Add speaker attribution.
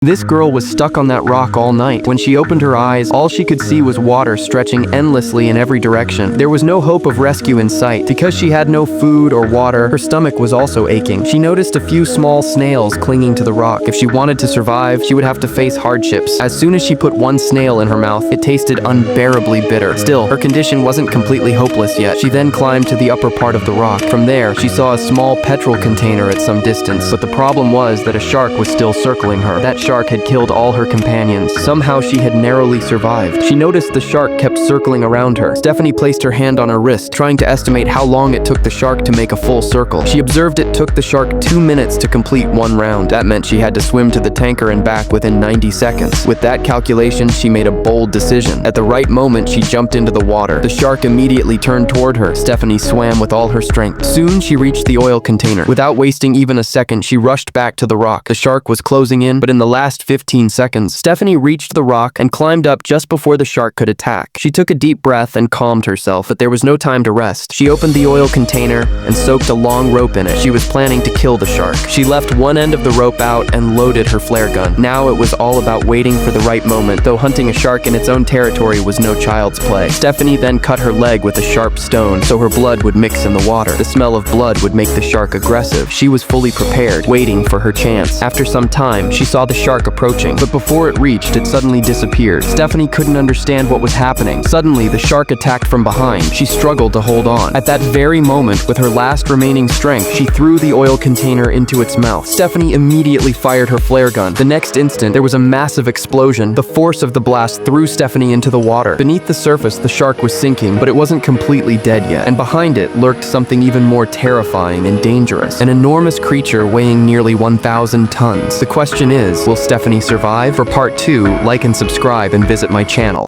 Speaker 1: This girl was stuck on that rock all night. When she opened her eyes, all she could see was water stretching endlessly in every direction. There was no hope of rescue in sight. Because she had no food or water, her stomach was also aching. She noticed a few small snails clinging to the rock. If she wanted to survive, she would have to face hardships. As soon as she put one snail in her mouth, it tasted unbearably bitter. Still, her condition wasn't completely hopeless yet. She then climbed to the upper part of the rock. From there, she saw a small petrol container at some distance. But the problem was that a shark was still circling her. That shark had killed all her companions. Somehow she had narrowly survived. She noticed the shark kept circling around her. Stephanie placed her hand on her wrist, trying to estimate how long it took the shark to make a full circle. She observed it took the shark 2 minutes to complete one round. That meant she had to swim to the tanker and back within 90 seconds. With that calculation, she made a bold decision. At the right moment, she jumped into the water. The shark immediately turned toward her. Stephanie swam with all her strength. Soon, she reached the oil container. Without wasting even a second, she rushed back to the rock. The shark was closing in, but in the last 15 seconds, Stephanie reached the rock and climbed up just before the shark could attack. She took a deep breath and calmed herself, but there was no time to rest. She opened the oil container and soaked a long rope in it. She was planning to kill the shark. She left one end of the rope out and loaded her flare gun. Now it was all about waiting for the right moment, though hunting a shark in its own territory was no child's play. Stephanie then cut her leg with a sharp stone so her blood would mix in the water. The smell of blood would make the shark aggressive. She was fully prepared, waiting for her chance. After some time, she saw the shark approaching, but before it reached, it suddenly disappeared. Stephanie couldn't understand what was happening. Suddenly, the shark attacked from behind. She struggled to hold on. At that very moment, with her last remaining strength, she threw the oil container into its mouth. Stephanie immediately fired her flare gun. The next instant, there was a massive explosion. The force of the blast threw Stephanie into the water. Beneath the surface, the shark was sinking, but it wasn't completely dead yet. And behind it lurked something even more terrifying and dangerous. An enormous creature weighing nearly 1,000 tons. The question is, will Stephanie survive? For part 2, like and subscribe and visit my channel.